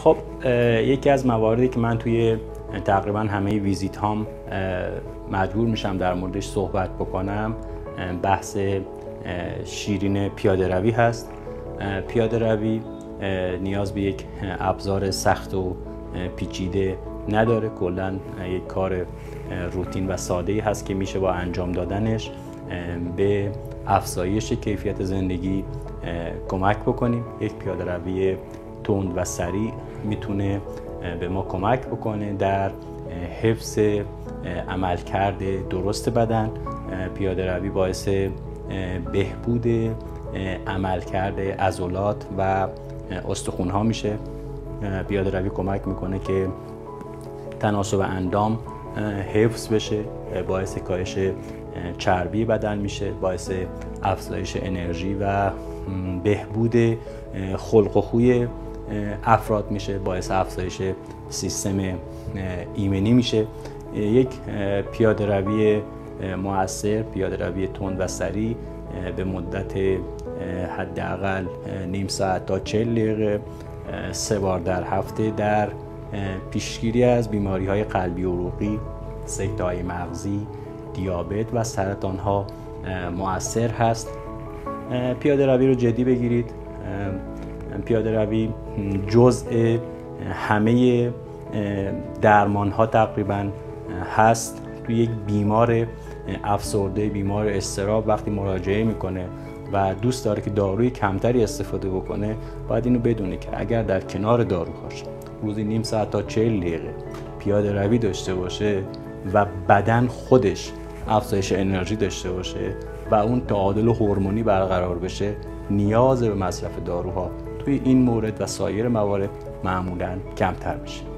خب یکی از مواردی که من توی تقریبا همه ویزیت هام مجبور میشم در موردش صحبت بکنم بحث شیرین پیاده روی هست. پیاده روی نیاز به یک ابزار سخت و پیچیده نداره، کلا یک کار روتین و ساده‌ای هست که میشه با انجام دادنش به افزایش کیفیت زندگی کمک بکنیم. یک پیاده روی تند و سریع میتونه به ما کمک بکنه در حفظ عملکرد درست بدن. پیاده روی باعث بهبود عملکرد عضلات و استخوان‌ها میشه. پیاده روی کمک میکنه که تناسب اندام حفظ بشه، باعث کاهش چربی بدن میشه، باعث افزایش انرژی و بهبود خلق و خوی افراد میشه، باعث افزایش سیستم ایمنی میشه. یک پیاده روی مؤثر، پیاده روی تند و سریع به مدت حداقل نیم ساعت تا 40 دقیقه 3 بار در هفته در پیشگیری از بیماری‌های قلبی و عروقی، سکته‌های مغزی، دیابت و سرطان‌ها مؤثر هست. پیاده روی رو جدی بگیرید. پیاده روی جزء همه درمان‌ها تقریباً هست. توی یک بیمار افسرده، بیمار اضطراب وقتی مراجعه میکنه و دوست داره که داروی کمتری استفاده بکنه، باید اینو بدونه که اگر در کنار داروهاش روزی نیم ساعت تا 40 دقیقه پیاده روی داشته باشه و بدن خودش افزایش انرژی داشته باشه و اون تعادل هورمونی برقرار بشه، نیاز به مصرف داروها توی این مورد و سایر موارد معمولاً کمتر میشه.